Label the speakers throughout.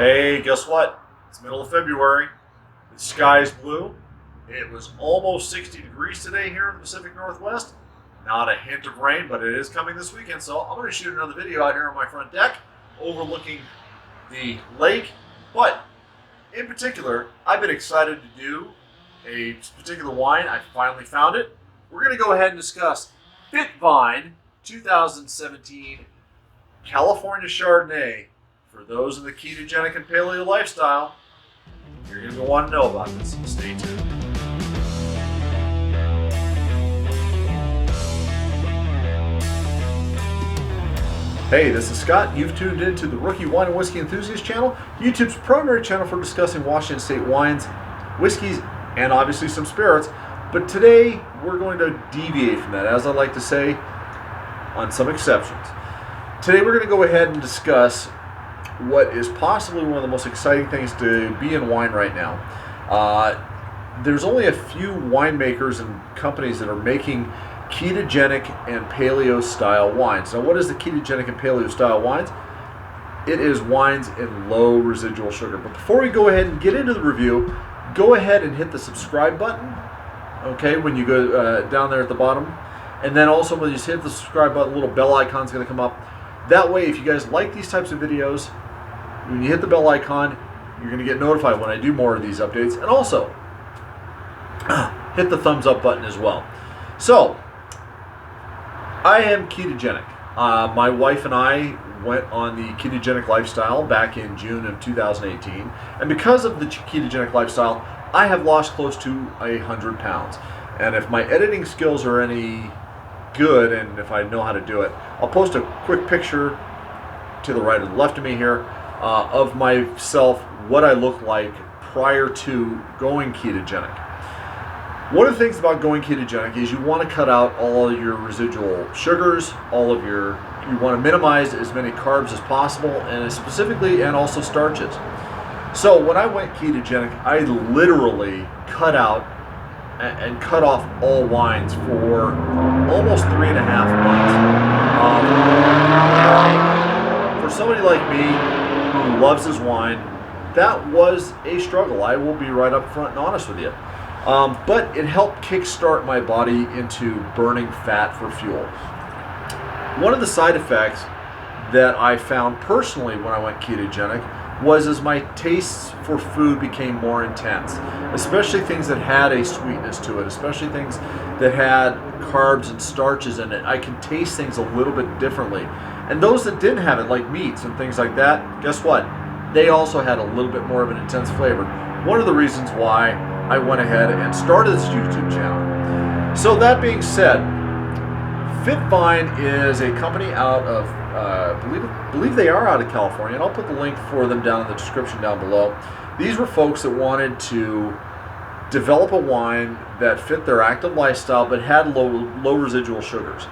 Speaker 1: Hey, guess what? It's middle of February. The sky's blue. It was almost 60 degrees today here in the Pacific Northwest. Not a hint of rain, but it is coming this weekend. So I'm going to shoot another video out here on my front deck overlooking the lake. But in particular, I've been excited to do a particular wine. I finally found it. We're going to go ahead and discuss FitVine 2017 California Chardonnay. For those in the ketogenic and paleo lifestyle, you're going to want to know about this. Stay tuned. Hey, this is Scott. You've tuned into the Rookie Wine and Whiskey Enthusiast channel, YouTube's primary channel for discussing Washington State wines, whiskeys, and obviously some spirits. But today, we're going to deviate from that, as I like to say, on some exceptions. Today, we're going to go ahead and discuss what is possibly one of the most exciting things to be in wine right now. There's only a few winemakers and companies that are making ketogenic and paleo style wines. Now, what is the ketogenic and paleo style wines? It is wines in low residual sugar. But before we go ahead and get into the review, go ahead and hit the subscribe button, okay, when you go down there at the bottom. And then also when you hit the subscribe button, a little bell icon is going to come up. That way, if you guys like these types of videos, when you hit the bell icon, you're going to get notified when I do more of these updates. And also, hit the thumbs up button as well. So, I am ketogenic. My wife and I went on the ketogenic lifestyle back in June of 2018. And because of the ketogenic lifestyle, I have lost close to 100 pounds. And if my editing skills are any good, and if I know how to do it, I'll post a quick picture to the right or the left of me here of myself, what I look like prior to going ketogenic. One of the things about going ketogenic is you want to cut out all of your residual sugars, you want to minimize as many carbs as possible, and specifically, and also starches. So when I went ketogenic, I literally cut out and cut off all wines for almost 3.5 months. For somebody like me who loves his wine, that was a struggle. I will be right up front and honest with you. But it helped kickstart my body into burning fat for fuel. One of the side effects that I found personally when I went ketogenic was as my tastes for food became more intense, especially things that had a sweetness to it, especially things that had carbs and starches in it. I can taste things a little bit differently. And those that didn't have it, like meats and things like that, guess what? They also had a little bit more of an intense flavor. One of the reasons why I went ahead and started this YouTube channel. So that being said, FitVine is a company out of, believe they are out of California, and I'll put the link for them down in the description down below. These were folks that wanted to develop a wine that fit their active lifestyle but had low residual sugars.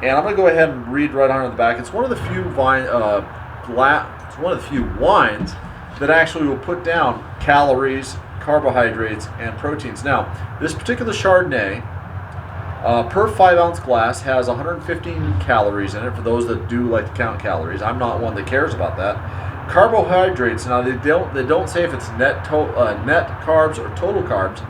Speaker 1: And I'm going to go ahead and read right on the back. It's one of the few wines that actually will put down calories, carbohydrates, and proteins. Now, this particular Chardonnay, per 5-ounce glass, has 115 calories in it. For those that do like to count calories, I'm not one that cares about that. Carbohydrates. Now they don't say if it's net carbs or total carbs,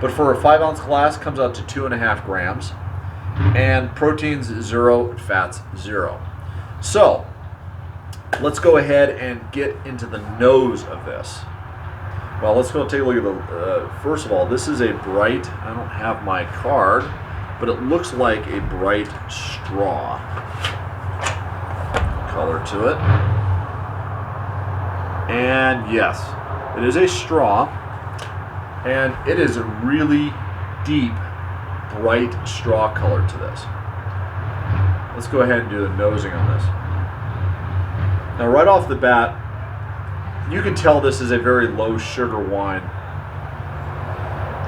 Speaker 1: but for a 5-ounce glass, comes out to 2.5 grams, and proteins 0, fats 0. So let's go ahead and get into the nose of this. Well, let's go take a look at the, first of all, this is a bright, I don't have my card, but it looks like a bright straw color to it. And yes, it is a straw, and it is a really deep, bright straw color to this. Let's go ahead and do the nosing on this. Now, right off the bat, you can tell this is a very low sugar wine.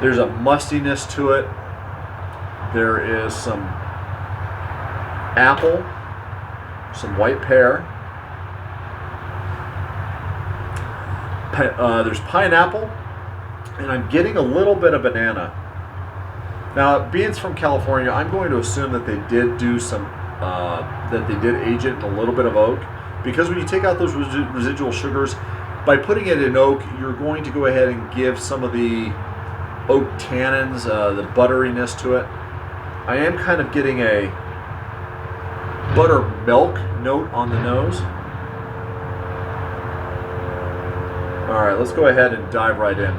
Speaker 1: There's a mustiness to it. There is some apple, some white pear. There's pineapple, and I'm getting a little bit of banana. Now, being it's from California, I'm going to assume that they did do some, that they did age it in a little bit of oak, because when you take out those residual sugars, by putting it in oak, you're going to go ahead and give some of the oak tannins, the butteriness to it. I am kind of getting a buttermilk note on the nose. All right, let's go ahead and dive right in.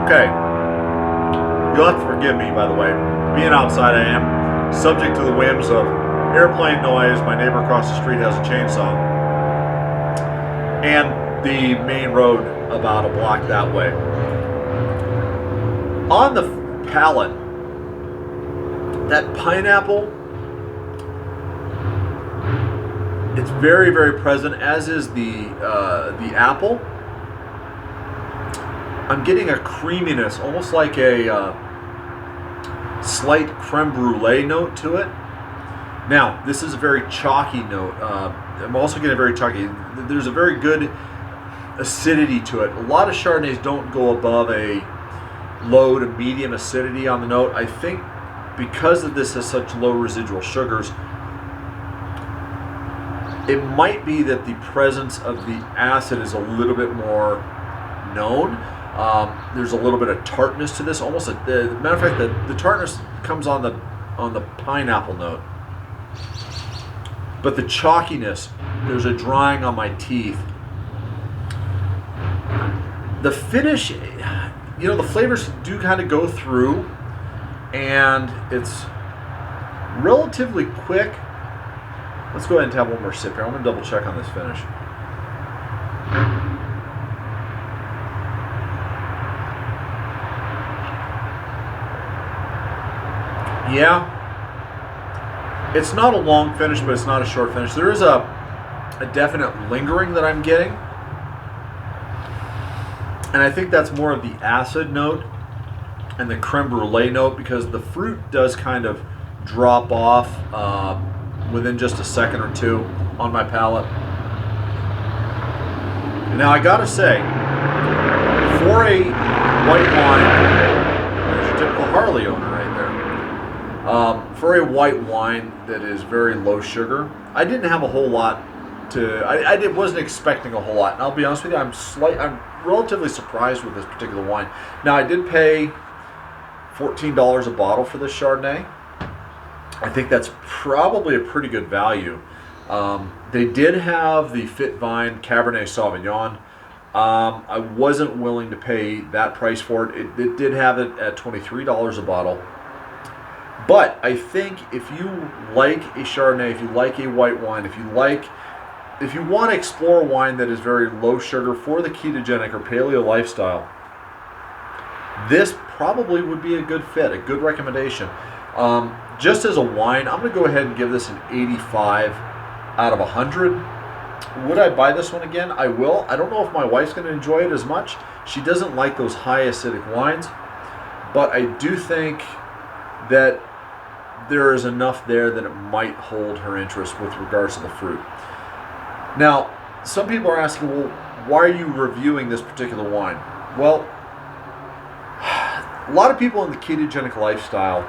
Speaker 1: Okay, you'll have to forgive me, by the way. Being outside, I am subject to the whims of airplane noise. My neighbor across the street has a chainsaw, and the main road about a block that way. On the palate, that pineapple, it's very, very present, as is the apple. I'm getting a creaminess, almost like a slight creme brulee note to it. Now, this is a very chalky note. I'm also getting a very chalky. There's a very good acidity to it. A lot of Chardonnays don't go above a low to medium acidity on the note. I think because of this has such low residual sugars, it might be that the presence of the acid is a little bit more known. There's a little bit of tartness to this. Almost, matter of fact, the tartness comes on the pineapple note, but the chalkiness, there's a drying on my teeth. The finish, the flavors do kind of go through, and it's relatively quick. Let's go ahead and have one more sip here. I'm going to double check on this finish. Yeah, it's not a long finish, but it's not a short finish. There is a definite lingering that I'm getting, and I think that's more of the acid note and the creme brulee note, because the fruit does kind of drop off within just a second or two on my palate. Now, I gotta say, for a white wine, there's your typical Harley owner right there. For a white wine that is very low sugar, I didn't have a whole lot to. I wasn't expecting a whole lot. And I'll be honest with you, I'm relatively surprised with this particular wine. Now, I did pay $14 a bottle for this Chardonnay. I think that's probably a pretty good value. They did have the FitVine Cabernet Sauvignon. I wasn't willing to pay that price for it. It did have it at $23 a bottle. But I think if you like a Chardonnay, if you like a white wine, if you want to explore a wine that is very low sugar for the ketogenic or paleo lifestyle, this probably would be a good fit, a good recommendation. Just as a wine, I'm going to go ahead and give this an 85 out of 100. Would I buy this one again? I will. I don't know if my wife's going to enjoy it as much. She doesn't like those high acidic wines, but I do think that there is enough there that it might hold her interest with regards to the fruit. Now, some people are asking, well, why are you reviewing this particular wine? Well, a lot of people in the ketogenic lifestyle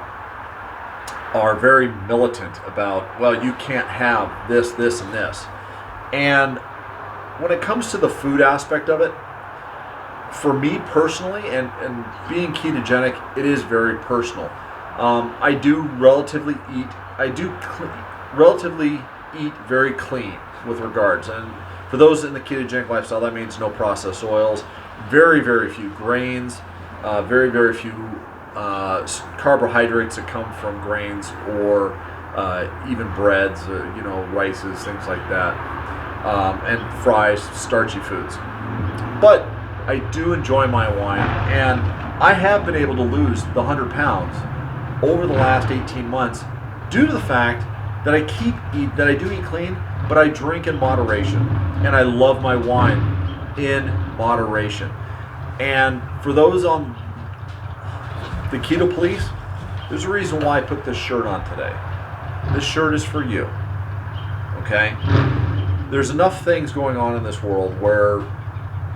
Speaker 1: are very militant about, well, you can't have this, this, and this. And when it comes to the food aspect of it, for me personally, and being ketogenic, it is very personal. I do relatively eat very clean with regards. And for those in the ketogenic lifestyle, that means no processed oils, very, very few grains, very, very few carbohydrates that come from grains or even breads, rices, things like that, and fries, starchy foods. But I do enjoy my wine, and I have been able to lose the 100 pounds over the last 18 months due to the fact that I do eat clean, but I drink in moderation, and I love my wine in moderation. And for those on the Keto Police, there's a reason why I put this shirt on today. This shirt is for you, okay? There's enough things going on in this world where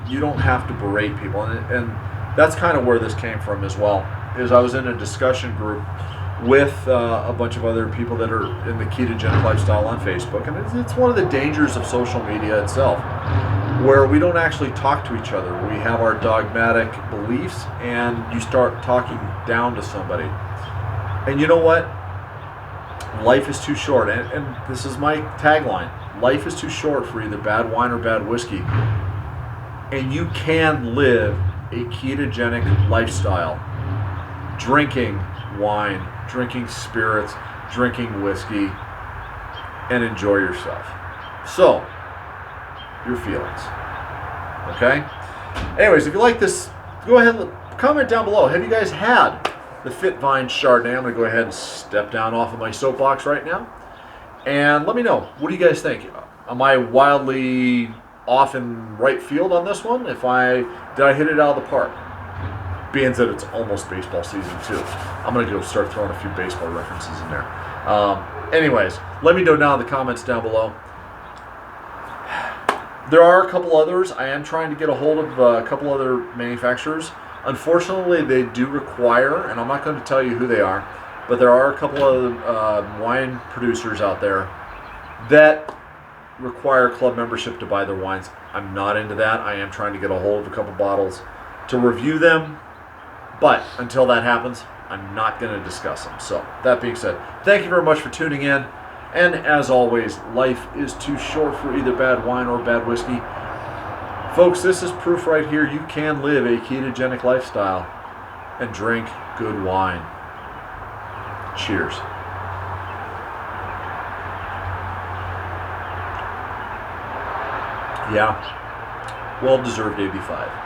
Speaker 1: you don't have to berate people, and that's kind of where this came from as well. is I was in a discussion group with a bunch of other people that are in the ketogenic lifestyle on Facebook, and it's one of the dangers of social media itself, where we don't actually talk to each other. We have our dogmatic beliefs, and you start talking down to somebody. And you know what? Life is too short, and this is my tagline. Life is too short for either bad wine or bad whiskey. And you can live a ketogenic lifestyle, drinking wine, drinking spirits, drinking whiskey, and enjoy yourself. So, your feelings. Okay? Anyways, if you like this, go ahead and comment down below. Have you guys had the FitVine Chardonnay? I'm going to go ahead and step down off of my soapbox right now. And let me know, what do you guys think? Am I wildly off in right field on this one? Did I hit it out of the park? Being that it's almost baseball season too, I'm going to go start throwing a few baseball references in there. Anyways, let me know down in the comments down below. There are a couple others. I am trying to get a hold of a couple other manufacturers. Unfortunately, they do require, and I'm not going to tell you who they are, but there are a couple of wine producers out there that require club membership to buy their wines. I'm not into that. I am trying to get a hold of a couple bottles to review them, but until that happens, I'm not going to discuss them. So that being said, thank you very much for tuning in. And as always, life is too short for either bad wine or bad whiskey. Folks, this is proof right here. You can live a ketogenic lifestyle and drink good wine. Cheers. Yeah, well-deserved 85.